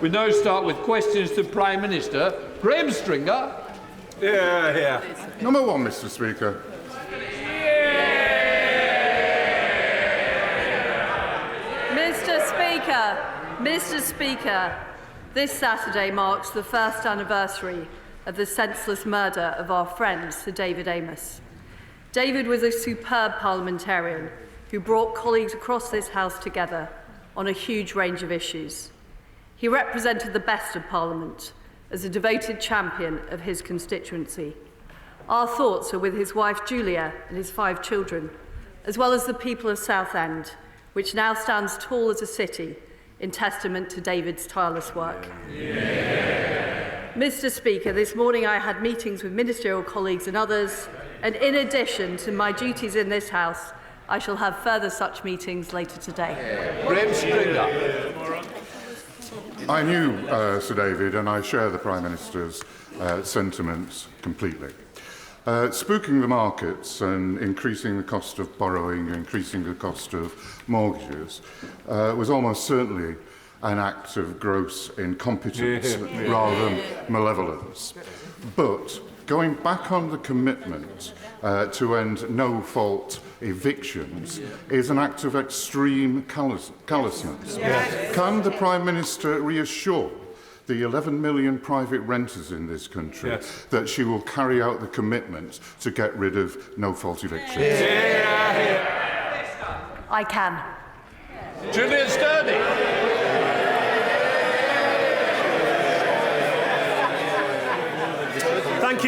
We now start with questions to Prime Minister. Graham Stringer. Yeah. Number one, Mr. Speaker. Mr. Speaker, this Saturday marks the first anniversary of the senseless murder of our friend Sir David Amess. David was a superb parliamentarian who brought colleagues across this House together on a huge range of issues. He represented the best of Parliament as a devoted champion of his constituency. Our thoughts are with his wife Julia and his 5 children, as well as the people of Southend, which now stands tall as a city in testament to David's tireless work. Yeah. Mr. Speaker, this morning I had meetings with ministerial colleagues and others, and in addition to my duties in this House, I shall have further such meetings later today. Graham Stringer. I knew Sir David, and I share the Prime Minister's sentiments completely. Spooking the markets and increasing the cost of borrowing, increasing the cost of mortgages was almost certainly an act of gross incompetence rather than malevolence. But going back on the commitment to end no-fault evictions is an act of extreme callousness. Can the Prime Minister reassure the 11 million private renters in this country that she will carry out the commitment to get rid of no-fault evictions? I can. Julian Sturdy. Thank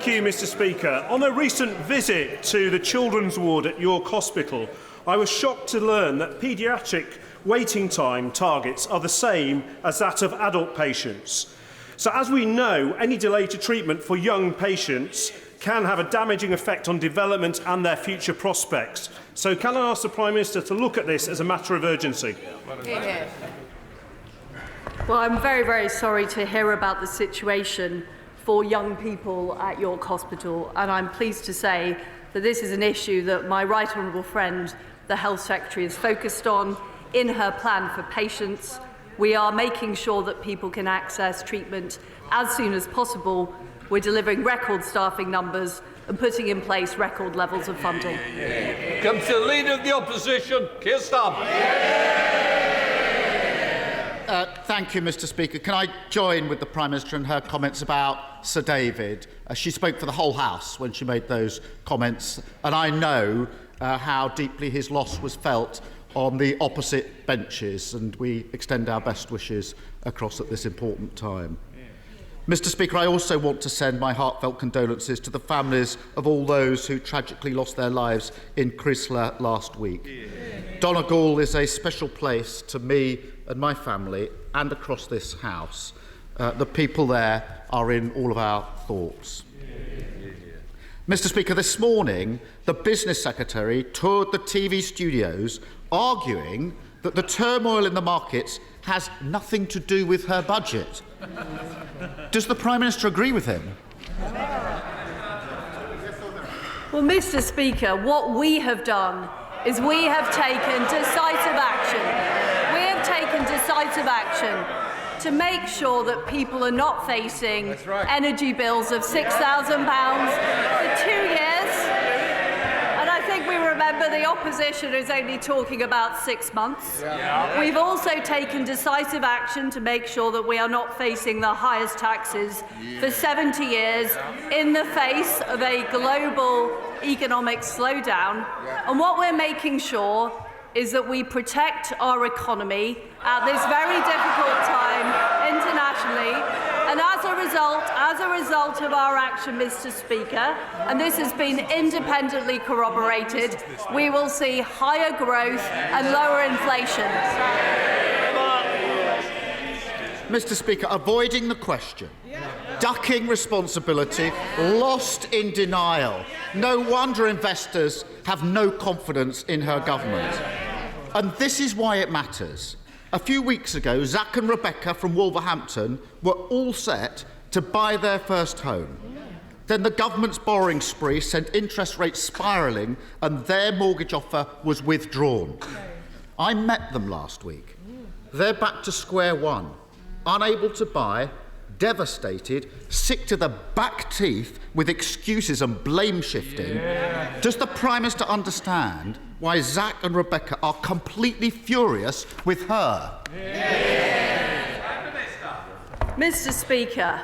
you, Mr. Speaker. On a recent visit to the children's ward at York Hospital, I was shocked to learn that paediatric waiting time targets are the same as that of adult patients. So as we know, any delay to treatment for young patients can have a damaging effect on development and their future prospects. So can I ask the Prime Minister to look at this as a matter of urgency? Well, I'm very, very sorry to hear about the situation for young people at York Hospital, and I'm pleased to say that this is an issue that my right honourable friend, the Health Secretary, is focused on. In her plan for patients, we are making sure that people can access treatment as soon as possible. We're delivering record staffing numbers and putting in place record levels of funding. Comes the Leader of the Opposition, Keir Starmer. Thank you, Mr. Speaker. Can I join with the Prime Minister in her comments about Sir David? She spoke for the whole House when she made those comments, and I know how deeply his loss was felt on the opposite benches, and we extend our best wishes across at this important time. Mr. Speaker, I also want to send my heartfelt condolences to the families of all those who tragically lost their lives in Chrysler last week. Donegal is a special place to me and my family and across this House. The people there are in all of our thoughts. Mr. Speaker, this morning, the Business Secretary toured the TV studios arguing that the turmoil in the markets has nothing to do with her budget. Does the Prime Minister agree with him? Well, Mr. Speaker, what we have done is we have taken decisive action. We have taken decisive action to make sure that people are not facing energy bills of £6,000 for 2 years. And I think we remember the opposition is only talking about 6 months. We've also taken decisive action to make sure that we are not facing the highest taxes for 70 years in the face of a global economic slowdown. And what we're making sure is that we protect our economy at this very difficult time internationally. And as a result of our action, Mr. Speaker, and this has been independently corroborated, we will see higher growth and lower inflation. Mr. Speaker, avoiding the question, ducking responsibility, lost in denial. No wonder investors have no confidence in her government. And this is why it matters. A few weeks ago, Zach and Rebecca from Wolverhampton were all set to buy their first home. Then the government's borrowing spree sent interest rates spiralling and their mortgage offer was withdrawn. I met them last week. they're back to square one, unable to buy, devastated, sick to the back teeth with excuses and blame shifting. Yeah. Does the Prime Minister understand why Zach and Rebecca are completely furious with her? Yeah. Mr. Speaker,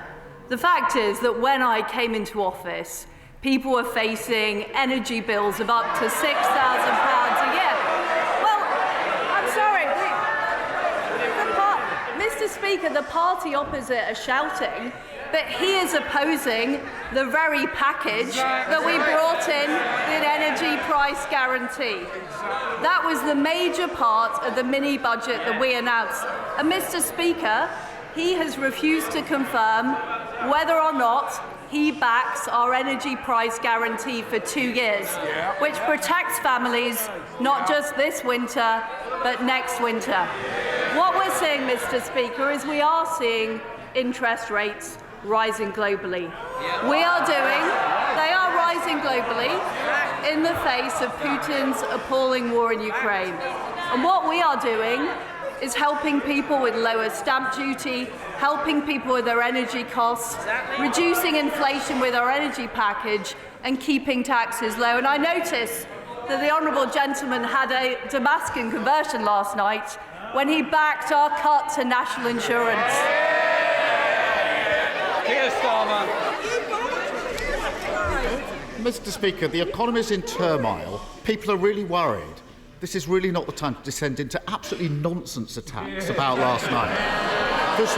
the fact is that when I came into office, people were facing energy bills of up to £6,000 a year. Well, I'm sorry. Mr. Speaker, the party opposite are shouting, but he is opposing the very package that we brought in, the energy price guarantee. That was the major part of the mini-budget that we announced. And Mr. Speaker, he has refused to confirm whether or not he backs our energy price guarantee for 2 years, which protects families not just this winter, but next winter. What we're seeing, Mr. Speaker, is we are seeing interest rates rising globally. They are rising globally in the face of Putin's appalling war in Ukraine. And what we are doing is helping people with lower stamp duty, helping people with their energy costs, reducing inflation with our energy package, and keeping taxes low. And I noticed that the honourable gentleman had a Damascus conversion last night when he backed our cut to national insurance. Keir Starmer. Mr. Speaker, the economy is in turmoil. People are really worried. This is really not the time to descend into absolutely nonsense attacks about last night. There's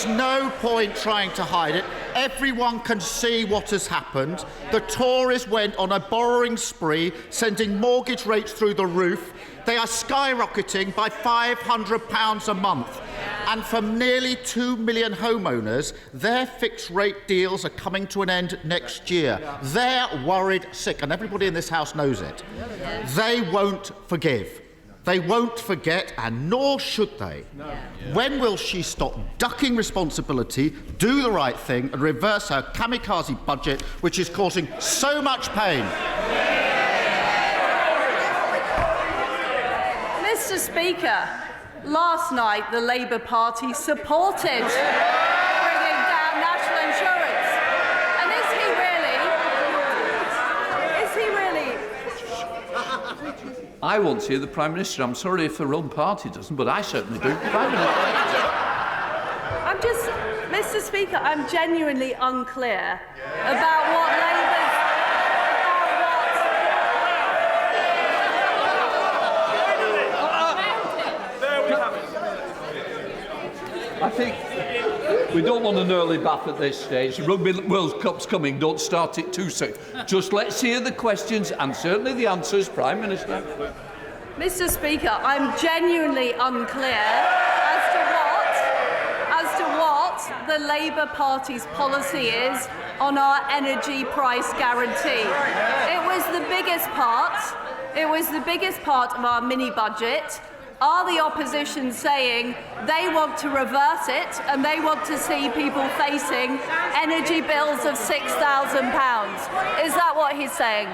no point trying to hide it. Everyone can see what has happened. The Tories went on a borrowing spree, sending mortgage rates through the roof. They are skyrocketing by £500 a month. And for nearly 2 million homeowners, their fixed-rate deals are coming to an end next year. They're worried sick, and everybody in this House knows it. They won't forgive. They won't forget, and nor should they. When will she stop ducking responsibility, do the right thing, and reverse her kamikaze budget, which is causing so much pain? Mr. Speaker, last night the Labour Party supported bringing down national insurance. And is he really? I won't see the Prime Minister. I'm sorry if her own party doesn't, but I certainly do. Prime Minister. Mr. Speaker, I'm genuinely unclear about what Labour's... I think we don't want an early bath at this stage. The Rugby World Cup's coming. Don't start it too soon. Just let's hear the questions and certainly the answers, Prime Minister. Mr. Speaker, I'm genuinely unclear as to what the Labour Party's policy is on our energy price guarantee. It was the biggest part of our mini-budget. Are the opposition saying they want to reverse it and they want to see people facing energy bills of £6,000? Is that what he's saying?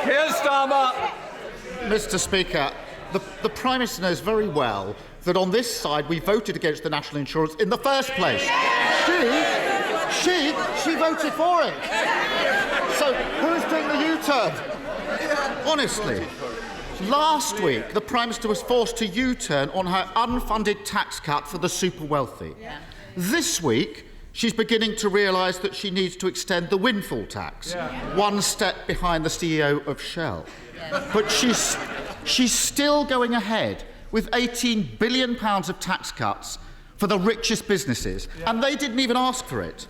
Keir Starmer. Mr. Speaker, the Prime Minister knows very well that on this side we voted against the national insurance in the first place. She voted for it. So who's doing the U-turn? Honestly. Last week, the Prime Minister was forced to U-turn on her unfunded tax cut for the super wealthy. Yeah. This week, she's beginning to realise that she needs to extend the windfall tax, one step behind the CEO of Shell. Yeah. But she's still going ahead with £18 billion of tax cuts for the richest businesses, and they didn't even ask for it.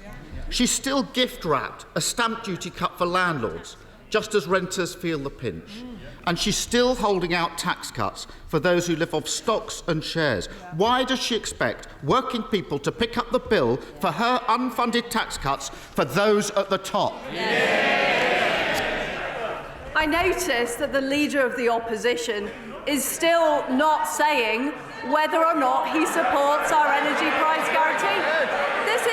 She's still gift-wrapped a stamp duty cut for landlords, just as renters feel the pinch. And she's still holding out tax cuts for those who live off stocks and shares. Why does she expect working people to pick up the bill for her unfunded tax cuts for those at the top? I notice that the Leader of the Opposition is still not saying whether or not he supports our energy price guarantee. This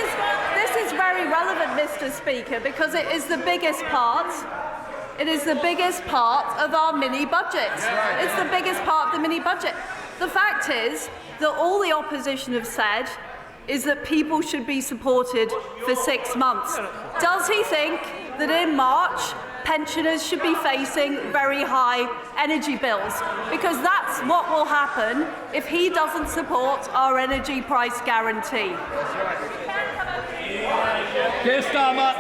is very relevant, Mr. Speaker, because it is the biggest part It is the biggest part of our mini-budget. It's the biggest part of the mini-budget. The fact is that all the opposition have said is that people should be supported for 6 months. Does he think that in March pensioners should be facing very high energy bills? Because that's what will happen if he doesn't support our energy price guarantee. Keir Starmer.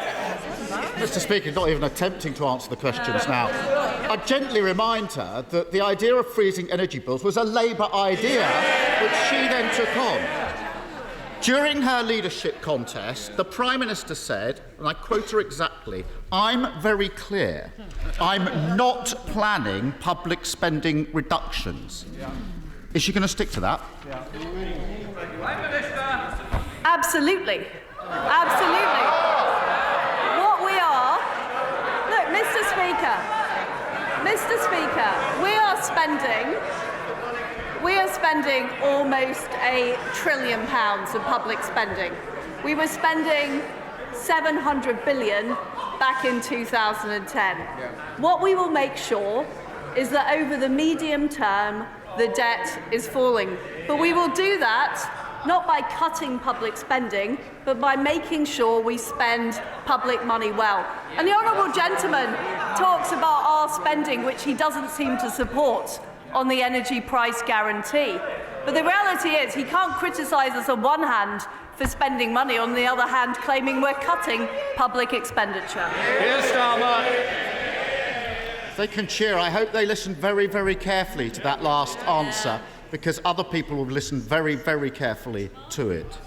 Mr. Speaker, not even attempting to answer the questions now. I gently remind her that the idea of freezing energy bills was a Labour idea, which she then took on. During her leadership contest, the Prime Minister said, and I quote her exactly, "I'm very clear. I'm not planning public spending reductions." Is she going to stick to that? Absolutely. Absolutely. What we are... Look, Mr. Speaker, we are spending almost £1 trillion of public spending. We were spending 700 billion back in 2010. What we will make sure is that over the medium term, the debt is falling. But we will do that not by cutting public spending, but by making sure we spend public money well. And the honourable gentleman talks about our spending, which he doesn't seem to support, on the energy price guarantee. But the reality is he can't criticise us on one hand for spending money, on the other hand claiming we're cutting public expenditure. Keir Starmer. They can cheer. I hope they listen very, very carefully to that last answer, because other people will listen very, very carefully to it.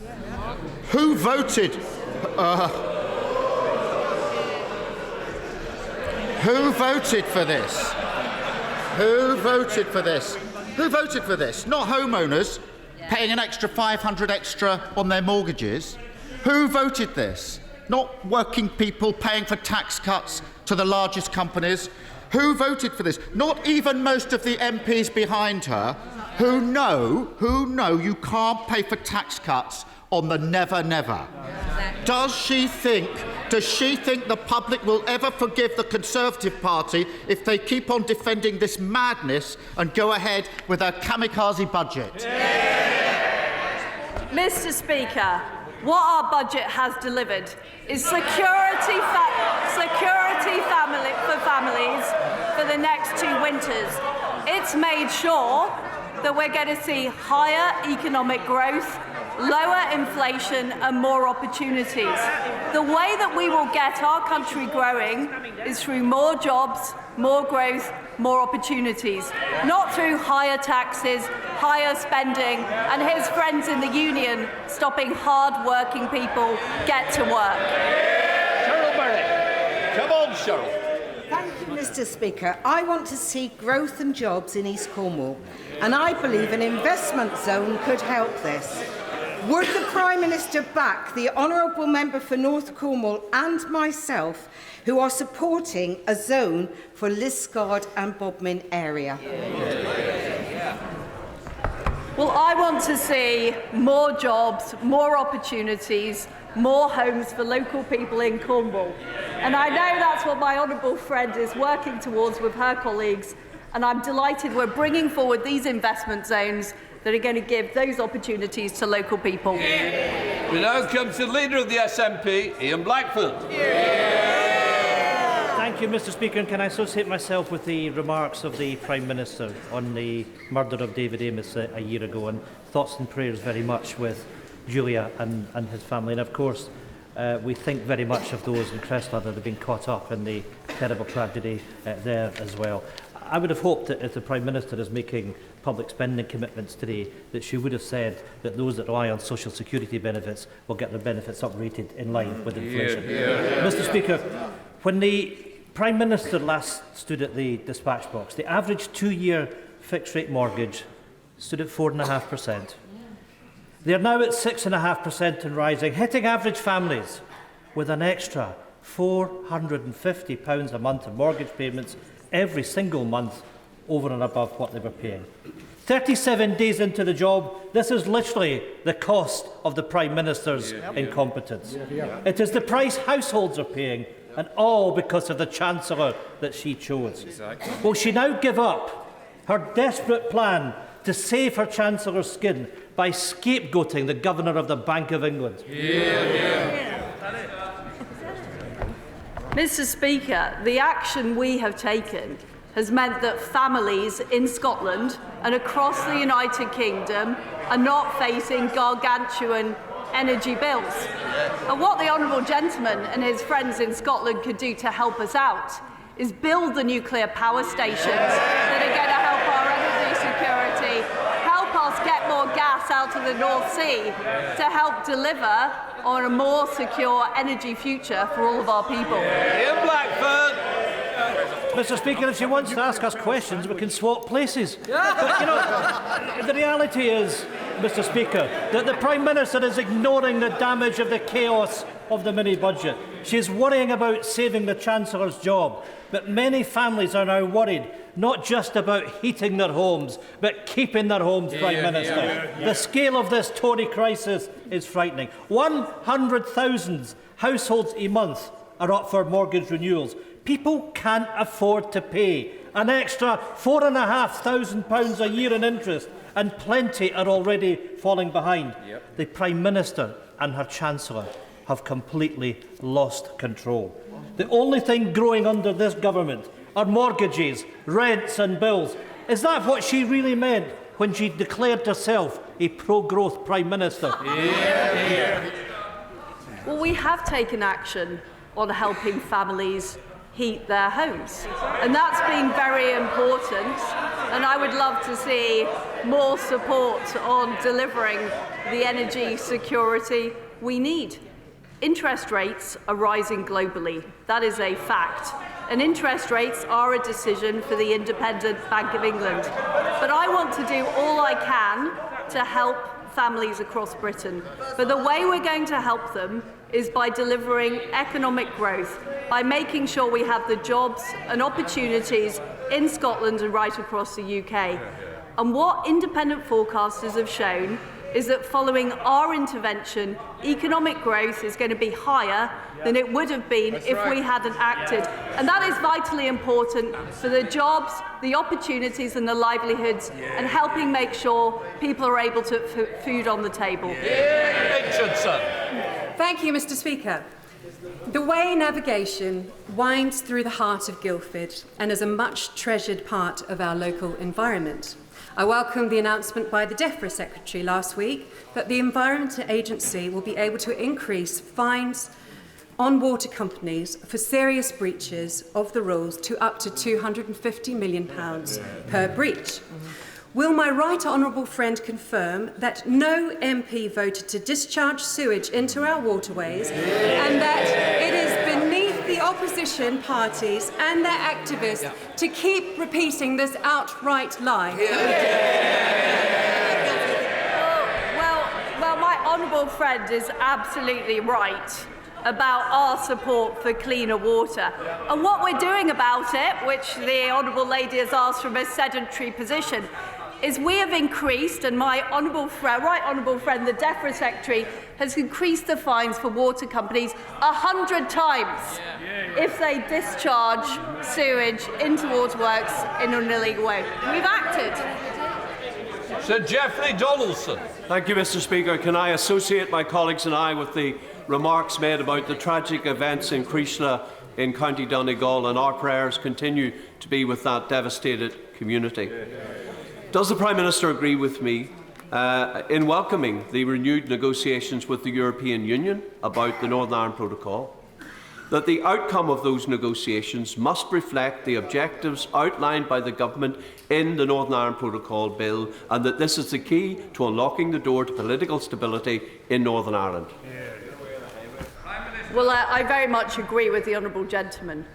Who voted? Who voted for this? Who voted for this? Who voted for this? Not homeowners paying an extra 500 extra on their mortgages. Who voted this? Not working people paying for tax cuts to the largest companies. Who voted for this? Not even most of the MPs behind her who know you can't pay for tax cuts on the never, never. Does she think the public will ever forgive the Conservative Party if they keep on defending this madness and go ahead with a kamikaze budget? Mr. Speaker, what our budget has delivered is security for families for the next 2 winters. It's made sure that we're going to see higher economic growth, lower inflation and more opportunities. The way that we will get our country growing is through more jobs, more growth, more opportunities, not through higher taxes, higher spending and his friends in the union stopping hard-working people get to work. Cheryl Berry. Come on, Cheryl. Thank you, Mr. Speaker. I want to see growth and jobs in East Cornwall, and I believe an investment zone could help this. Would the Prime Minister back the honourable member for North Cornwall and myself, who are supporting a zone for Liskeard and Bodmin area? Well, I want to see more jobs, more opportunities, more homes for local people in Cornwall. And I know that's what my honourable friend is working towards with her colleagues, and I'm delighted we're bringing forward these investment zones that are going to give those opportunities to local people. We now come to the Leader of the SNP, Ian Blackford. Thank you, Mr. Speaker. And can I associate myself with the remarks of the Prime Minister on the murder of David Amess a year ago, and thoughts and prayers very much with Julia and his family. And of course, we think very much of those in Crestler that have been caught up in the terrible tragedy there as well. I would have hoped that if the Prime Minister is making public spending commitments today, that she would have said that those that rely on social security benefits will get their benefits uprated in line with inflation. Mr. Speaker, when the Prime Minister last stood at the dispatch box, the average 2-year fixed rate mortgage stood at 4.5%. They are now at 6.5% and rising, hitting average families with an extra £450 a month in mortgage payments every single month over and above what they were paying. 37 days into the job, this is literally the cost of the Prime Minister's incompetence. It is the price households are paying and all because of the Chancellor that she chose. Exactly. Will she now give up her desperate plan to save her Chancellor's skin by scapegoating the Governor of the Bank of England? Mr. Speaker, the action we have taken has meant that families in Scotland and across the United Kingdom are not facing gargantuan energy bills. And what the Honourable Gentleman and his friends in Scotland could do to help us out is build the nuclear power stations that are going to help our energy security, help us get more gas out of the North Sea to help deliver on a more secure energy future for all of our people. Ian Blackford. Mr. Speaker, if she wants to ask us questions, we can swap places. But, you know, the reality is, Mr. Speaker, that the Prime Minister is ignoring the damage of the chaos of the mini-budget. She is worrying about saving the Chancellor's job. But many families are now worried, not just about heating their homes, but keeping their homes, Prime Minister. The scale of this Tory crisis is frightening. 100,000 households a month are up for mortgage renewals. People can't afford to pay an extra £4,500 a year in interest, and plenty are already falling behind. The Prime Minister and her Chancellor have completely lost control. The only thing growing under this government are mortgages, rents and bills. Is that what she really meant when she declared herself a pro-growth Prime Minister? Well, we have taken action on helping families heat their homes, and that's been very important, and I would love to see more support on delivering the energy security we need. Interest rates are rising globally. That is a fact. And interest rates are a decision for the Independent Bank of England. But I want to do all I can to help families across Britain. But the way we're going to help them is by delivering economic growth, by making sure we have the jobs and opportunities in Scotland and right across the UK. And what independent forecasters have shown is that following our intervention, economic growth is going to be higher than it would have been if we hadn't acted. And that is vitally important for the jobs, the opportunities and the livelihoods, and helping make sure people are able to put food on the table. Richardson. Thank you, Mr. Speaker. The Way navigation winds through the heart of Guildford and is a much treasured part of our local environment. I welcome the announcement by the DEFRA Secretary last week that the Environment Agency will be able to increase fines on water companies for serious breaches of the rules to up to £250 million per breach. Will my right honourable friend confirm that no MP voted to discharge sewage into our waterways and that it is beneath the opposition parties and their activists to keep repeating this outright lie? Well, my honourable friend is absolutely right about our support for cleaner water. And what we're doing about it, which the honourable lady has asked from a sedentary position, is we have increased, and my right honourable friend, the DEFRA Secretary, has increased the fines for water companies 100 times if they discharge sewage into waterworks in an illegal way. We've acted. Sir Geoffrey Donaldson. Thank you, Mr. Speaker. Can I associate my colleagues and I with the remarks made about the tragic events in Creesla in County Donegal, and our prayers continue to be with that devastated community. Does the Prime Minister agree with me in welcoming the renewed negotiations with the European Union about the Northern Ireland Protocol, that the outcome of those negotiations must reflect the objectives outlined by the Government in the Northern Ireland Protocol Bill, and that this is the key to unlocking the door to political stability in Northern Ireland? Well, I very much agree with the honourable gentleman.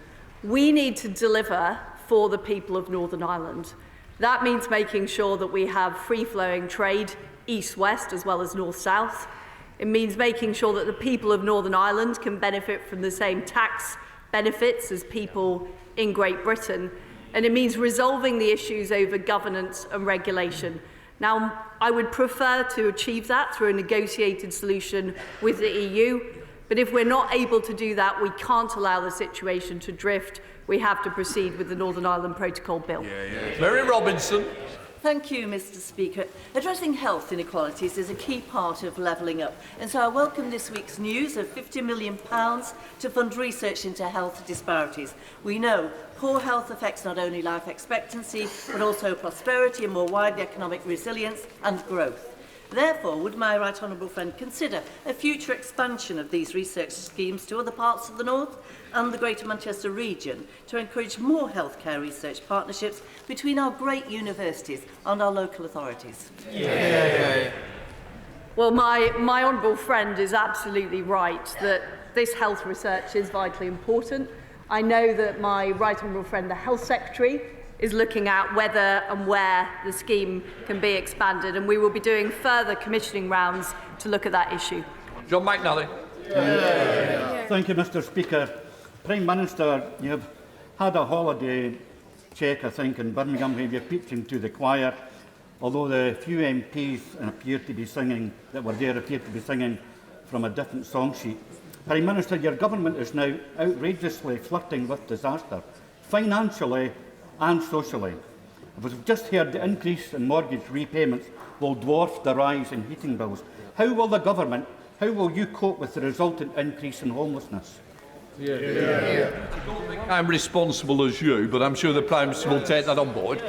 We need to deliver for the people of Northern Ireland. That means making sure that we have free-flowing trade, east-west as well as north-south. It means making sure that the people of Northern Ireland can benefit from the same tax benefits as people in Great Britain. And it means resolving the issues over governance and regulation. Now, I would prefer to achieve that through a negotiated solution with the EU, But if we're not able to do that, we can't allow the situation to drift. We have to proceed with the Northern Ireland Protocol Bill. Mary Robinson. Thank you, Mr. Speaker. Addressing health inequalities is a key part of levelling up, and so I welcome this week's news of £50 million to fund research into health disparities. We know poor health affects not only life expectancy, but also prosperity and more widely economic resilience and growth. Therefore, would my right honourable friend consider a future expansion of these research schemes to other parts of the North and the Greater Manchester region to encourage more healthcare research partnerships between our great universities and our local authorities? Well, my honourable friend is absolutely right that this health research is vitally important. I know that my right honourable friend, the Health Secretary, is looking at whether and where the scheme can be expanded, and we will be doing further commissioning rounds to look at that issue. John McNally. Thank you, Mr. Speaker. Prime Minister, you have had a holiday check, I think, in Birmingham where you're preaching to the choir, although the few MPs appear to be singing from a different song sheet. Prime Minister, your government is now outrageously flirting with disaster, financially and socially. As we've just heard, the increase in mortgage repayments will dwarf the rise in heating bills. How will you cope with the resultant increase in homelessness? I'm responsible as you, but I'm sure the Prime Minister will take that on board.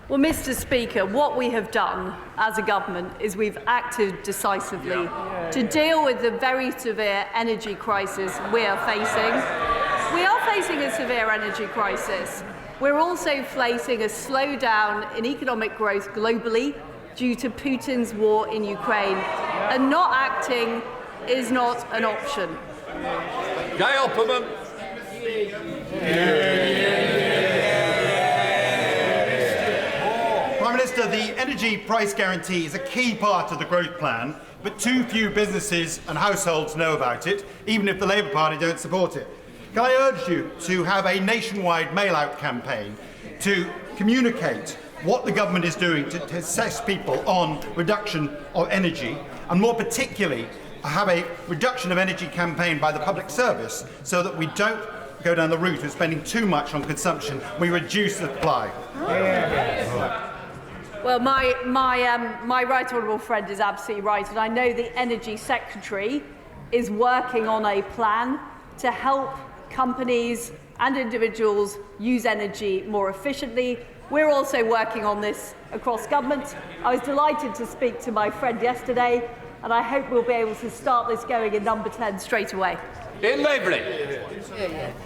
Well, Mr. Speaker, what we have done as a government is we've acted decisively to deal with the very severe energy crisis we are facing. We are facing a severe energy crisis. We're also facing a slowdown in economic growth globally due to Putin's war in Ukraine, and not acting is not an option. Gail Opperman. Prime Minister, the energy price guarantee is a key part of the growth plan, but too few businesses and households know about it, even if the Labour Party don't support it. Can I urge you to have a nationwide mail-out campaign to communicate what the government is doing to assess people on reduction of energy, and more particularly have a reduction of energy campaign by the public service so that we don't go down the route of spending too much on consumption, we reduce the supply. Well, my right honourable friend is absolutely right, and I know the Energy Secretary is working on a plan to help companies and individuals use energy more efficiently. We're also working on this across government. I was delighted to speak to my friend yesterday, and I hope we'll be able to start this going in number 10 straight away. In Lavery.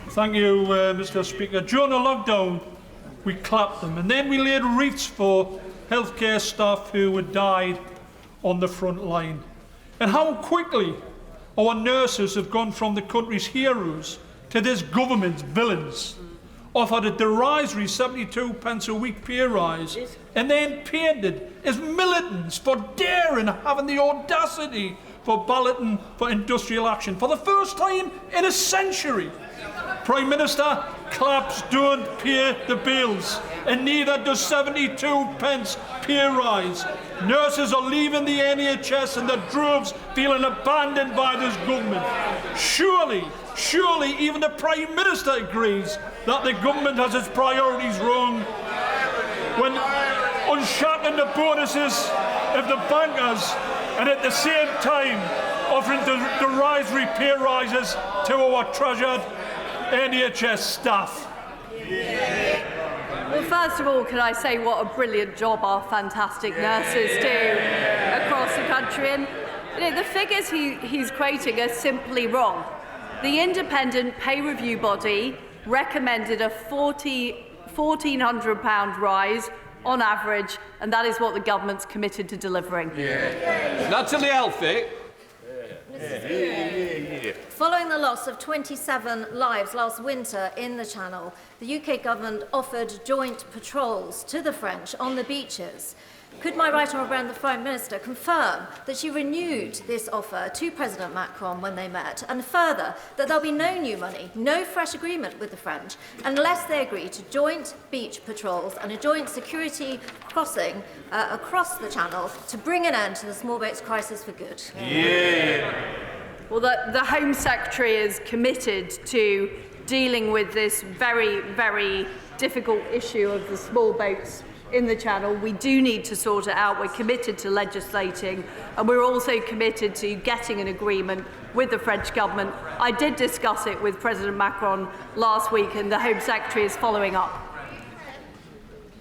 Thank you, Mr. Speaker. During the lockdown, we clapped them, and then we laid wreaths for healthcare staff who had died on the front line. And how quickly our nurses have gone from the country's heroes to this government's villains, offered a derisory 72 pence a week pay rise, and then painted as militants for daring, having the audacity for balloting for industrial action for the first time in a century. Prime Minister, claps don't pay the bills, and neither does 72 pence pay rise. Nurses are leaving the NHS and the droves feeling abandoned by this government. Surely even the Prime Minister agrees that the government has its priorities wrong when unshackling the bonuses of the bankers and at the same time offering derisory pay rises to our treasured NHS staff. Well, first of all, can I say what a brilliant job our fantastic nurses do across the country. And the figures he's quoting are simply wrong. The independent pay review body recommended a £1,400 rise on average, and that is what the government's committed to delivering. Natalie Elphick. Following the loss of 27 lives last winter in the Channel, the UK government offered joint patrols to the French on the beaches. Could my right honourable friend, the Prime Minister, confirm that she renewed this offer to President Macron when they met, and further, that there'll be no new money, no fresh agreement with the French, unless they agree to joint beach patrols and a joint security crossing across the Channel to bring an end to the small boats crisis for good? Well, the Home Secretary is committed to dealing with this very, very difficult issue of the small boats in the Channel. We do need to sort it out. We're committed to legislating, and we're also committed to getting an agreement with the French government. I did discuss it with President Macron last week, and the Home Secretary is following up.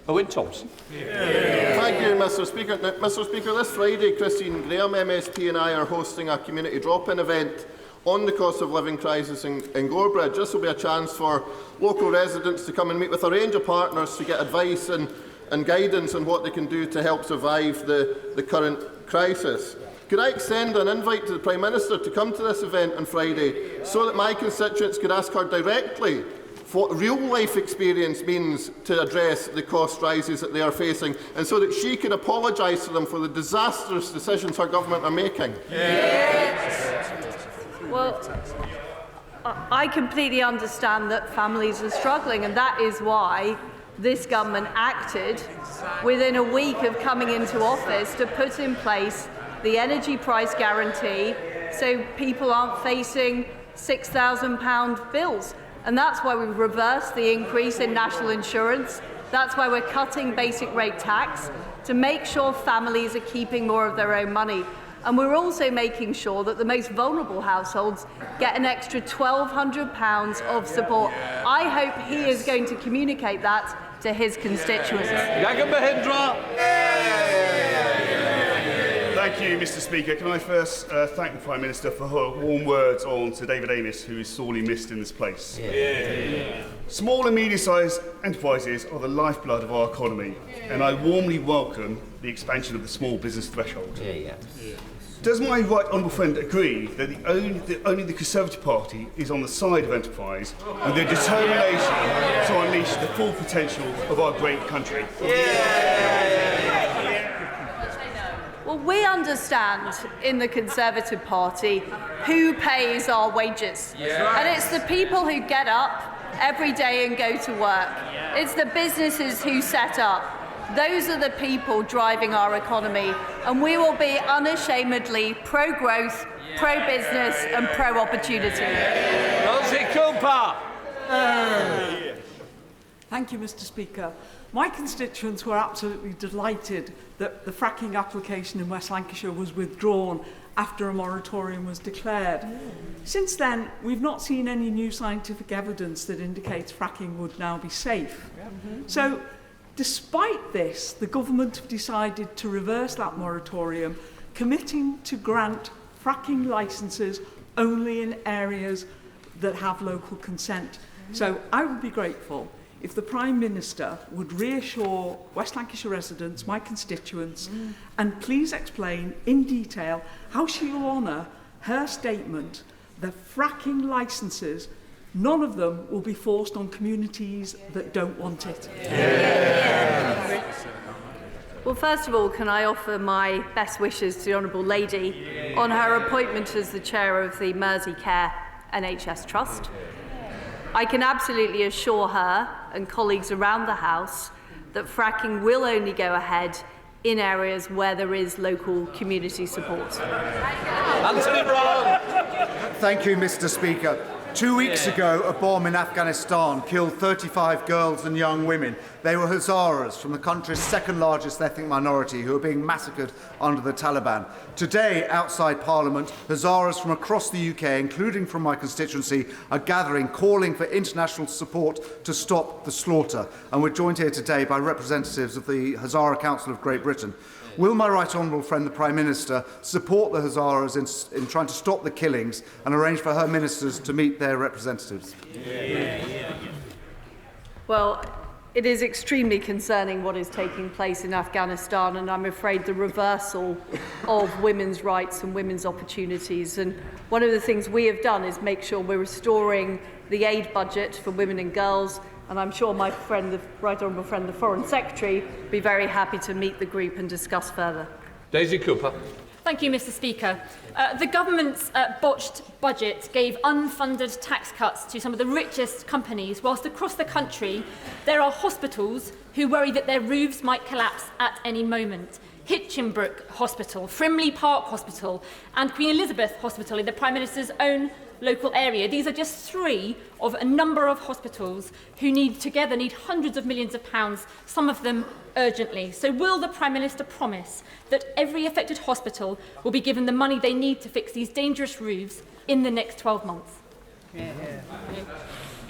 Owen Thompson. Thank you, Mr. Speaker. Now, Mr. Speaker, this Friday, Christine Graham, MSP, and I are hosting a community drop-in event on the cost of living crisis in Gorebridge. This will be a chance for local residents to come and meet with a range of partners to get advice and guidance on what they can do to help survive the current crisis. Could I extend an invite to the Prime Minister to come to this event on Friday so that my constituents could ask her directly what real-life experience means to address the cost rises that they are facing, and so that she can apologise to them for the disastrous decisions her government are making? Yes. Well, I completely understand that families are struggling, and that is why this government acted within a week of coming into office to put in place the energy price guarantee so people aren't facing £6,000 bills. And that's why we've reversed the increase in national insurance. That's why we're cutting basic rate tax to make sure families are keeping more of their own money. And we're also making sure that the most vulnerable households get an extra £1,200 of support. I hope he is going to communicate that to his constituents. Thank you, Mr. Speaker. Can I first thank the Prime Minister for her warm words on Sir David Amess, who is sorely missed in this place. Small and medium-sized enterprises are the lifeblood of our economy, and I warmly welcome the expansion of the small business threshold. Does my right honourable friend agree that only the Conservative Party is on the side of enterprise and their determination to unleash the full potential of our great country? Well, we understand in the Conservative Party who pays our wages. And it's the people who get up every day and go to work. It's the businesses who set up. Those are the people driving our economy. And we will be unashamedly pro-growth, pro-business and pro-opportunity. Rosie Cooper. Thank you, Mr. Speaker. My constituents were absolutely delighted that the fracking application in West Lancashire was withdrawn after a moratorium was declared. Since then, we've not seen any new scientific evidence that indicates fracking would now be safe. So, despite this, the government have decided to reverse that moratorium, committing to grant fracking licences only in areas that have local consent. So I would be grateful if the Prime Minister would reassure West Lancashire residents, my constituents, and please explain in detail how she will honour her statement that fracking licences, none of them will be forced on communities that don't want it. Well, first of all, can I offer my best wishes to the Honourable Lady on her appointment as the chair of the Merseycare NHS Trust. I can absolutely assure her and colleagues around the House that fracking will only go ahead in areas where there is local community support. Anthony Brown. Thank you, Mr. Speaker. 2 weeks ago, a bomb in Afghanistan killed 35 girls and young women. They were Hazaras from the country's second largest ethnic minority who are being massacred under the Taliban. Today, outside Parliament, Hazaras from across the UK, including from my constituency, are gathering, calling for international support to stop the slaughter. And we're joined here today by representatives of the Hazara Council of Great Britain. Will my right honourable friend, the Prime Minister, support the Hazaras in trying to stop the killings and arrange for her ministers to meet their representatives? Well, it is extremely concerning what is taking place in Afghanistan, and I'm afraid the reversal of women's rights and women's opportunities. And one of the things we have done is make sure we're restoring the aid budget for women and girls. And I'm sure my friend, the right honourable friend, the Foreign Secretary, will be very happy to meet the group and discuss further. Daisy Cooper. Thank you, Mr Speaker. The government's botched budget gave unfunded tax cuts to some of the richest companies, whilst across the country there are hospitals who worry that their roofs might collapse at any moment. Hitchinbrook Hospital, Frimley Park Hospital and Queen Elizabeth Hospital in the Prime Minister's own local area. These are just three of a number of hospitals who need hundreds of millions of pounds, some of them urgently. So will the Prime Minister promise that every affected hospital will be given the money they need to fix these dangerous roofs in the next 12 months?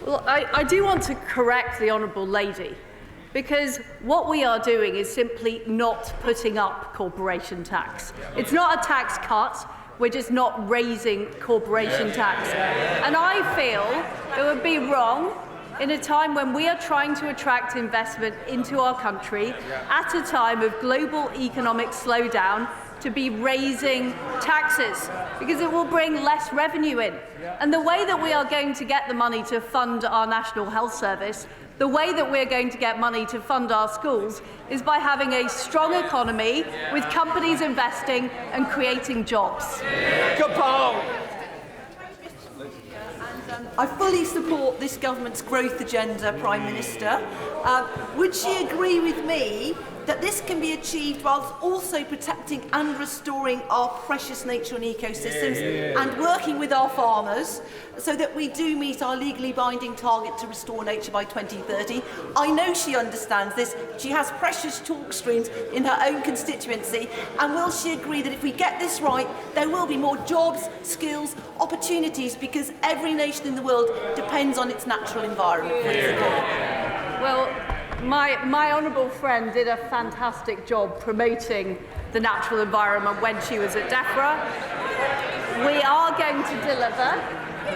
Well, I do want to correct the Honourable Lady, because what we are doing is simply not putting up corporation tax. It's not a tax cut. We're just not raising corporation tax. And I feel it would be wrong in a time when we are trying to attract investment into our country at a time of global economic slowdown to be raising taxes, because it will bring less revenue in. And the way that we are going to get the money to fund our National Health Service, the way that we're going to get money to fund our schools, is by having a strong economy with companies investing and creating jobs. I fully support this government's growth agenda, Prime Minister. Would she agree with me that this can be achieved whilst also protecting and restoring our precious nature and ecosystems and working with our farmers so that we do meet our legally binding target to restore nature by 2030? I know she understands this. She has precious talk streams in her own constituency. And will she agree that if we get this right, there will be more jobs, skills, opportunities, because every nation in the world depends on its natural environment? Well, my honourable friend did a fantastic job promoting the natural environment when she was at DEFRA. We are going to deliver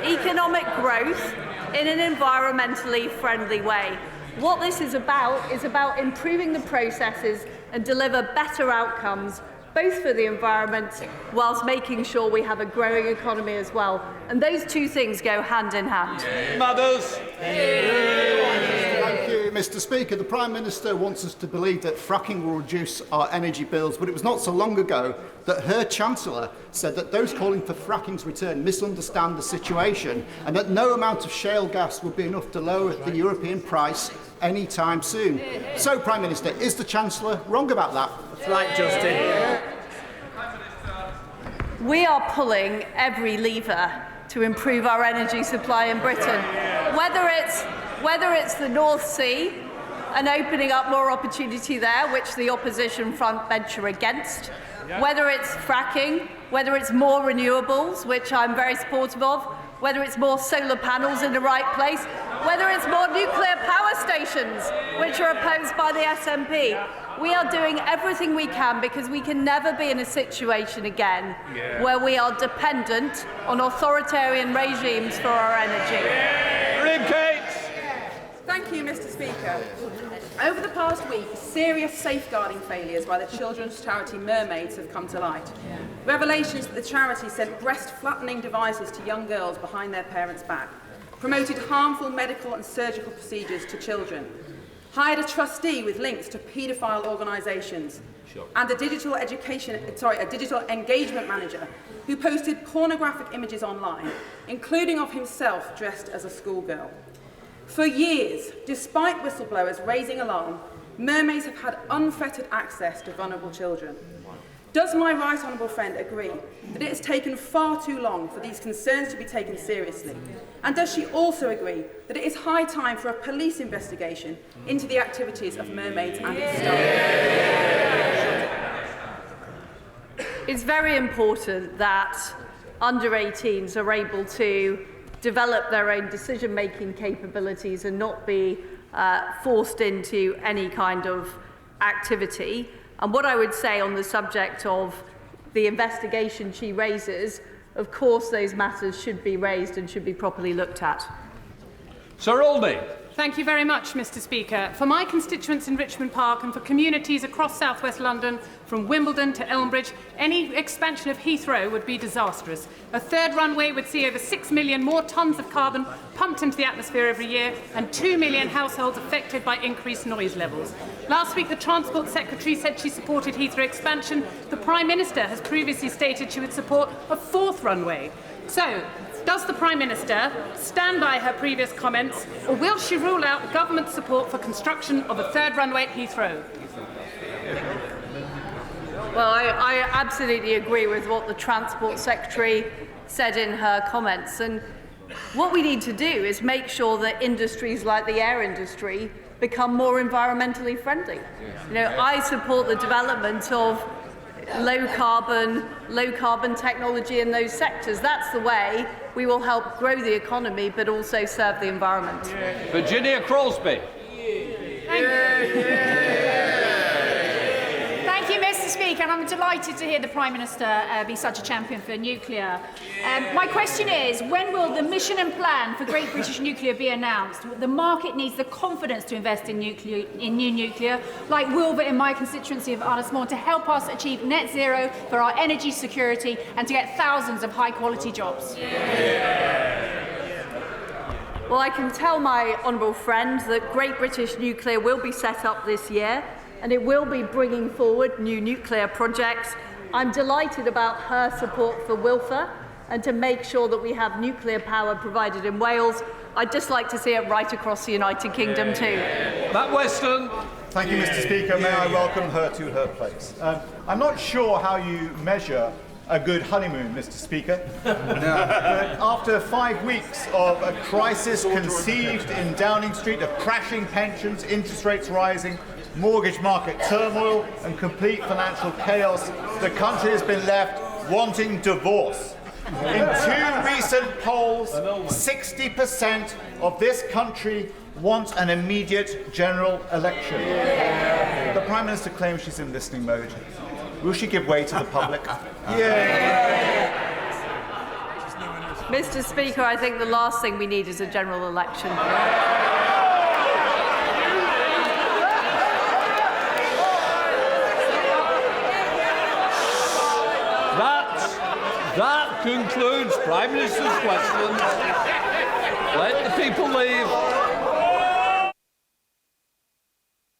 economic growth in an environmentally friendly way. What this is about improving the processes and deliver better outcomes, both for the environment whilst making sure we have a growing economy as well. And those two things go hand in hand. Mothers. Thank you, Mr Speaker. The Prime Minister wants us to believe that fracking will reduce our energy bills, but it was not so long ago that her Chancellor said that those calling for fracking's return misunderstand the situation and that no amount of shale gas would be enough to lower the European price any time soon. So, Prime Minister, is the Chancellor wrong about that? That's right, Justin. We are pulling every lever to improve our energy supply in Britain. Whether it's the North Sea and opening up more opportunity there, which the opposition frontbench are against, whether it's fracking, whether it's more renewables, which I'm very supportive of, whether it's more solar panels in the right place, whether it's more nuclear power stations, which are opposed by the SNP. We are doing everything we can, because we can never be in a situation again where we are dependent on authoritarian regimes for our energy. Thank you, Mr Speaker. Over the past week, serious safeguarding failures by the children's charity Mermaids have come to light. Revelations that the charity sent breast-flattening devices to young girls behind their parents' back, promoted harmful medical and surgical procedures to children, hired a trustee with links to paedophile organisations, and a digital engagement manager who posted pornographic images online, including of himself dressed as a schoolgirl. For years, despite whistleblowers raising alarm, Mermaids have had unfettered access to vulnerable children. Does my right honourable friend agree that it has taken far too long for these concerns to be taken seriously? And does she also agree that it is high time for a police investigation into the activities of Mermaids and its staff? It's very important that under 18s are able to develop their own decision-making capabilities and not be forced into any kind of activity. And what I would say on the subject of the investigation she raises, of course those matters should be raised and should be properly looked at. Sir Olney. Thank you very much, Mr Speaker. For my constituents in Richmond Park and for communities across South West London, from Wimbledon to Elmbridge, any expansion of Heathrow would be disastrous. A third runway would see over 6 million more tonnes of carbon pumped into the atmosphere every year and 2 million households affected by increased noise levels. Last week, the Transport Secretary said she supported Heathrow expansion. The Prime Minister has previously stated she would support a fourth runway. So, does the Prime Minister stand by her previous comments, or will she rule out government support for construction of a third runway at Heathrow? Well, I absolutely agree with what the Transport Secretary said in her comments. And what we need to do is make sure that industries like the air industry become more environmentally friendly. You know, I support the development of low carbon technology in those sectors. That's the way we will help grow the economy but also serve the environment. Virginia Crosby. Thank you, Mr Speaker, and I'm delighted to hear the Prime Minister be such a champion for nuclear. My question is, when will the mission and plan for Great British Nuclear be announced? The market needs the confidence to invest in new nuclear, like Wilbur in my constituency of Arnesmore, to help us achieve net zero for our energy security and to get thousands of high-quality jobs. Well, I can tell my honourable friend that Great British Nuclear will be set up this year, and it will be bringing forward new nuclear projects. I'm delighted about her support for Wilfer and to make sure that we have nuclear power provided in Wales. I'd just like to see it right across the United Kingdom too. Matt Weston. Thank you, Mr Speaker. May I welcome her to her place. I'm not sure how you measure a good honeymoon, Mr Speaker. But after 5 weeks of a crisis conceived in Downing Street, of crashing pensions, interest rates rising, mortgage market turmoil and complete financial chaos, the country has been left wanting divorce. In 2 recent polls, 60% of this country want an immediate general election. The Prime Minister claims she's in listening mode. Will she give way to the public? Mr Speaker, I think the last thing we need is a general election. That concludes Prime Minister's questions. Let the people leave.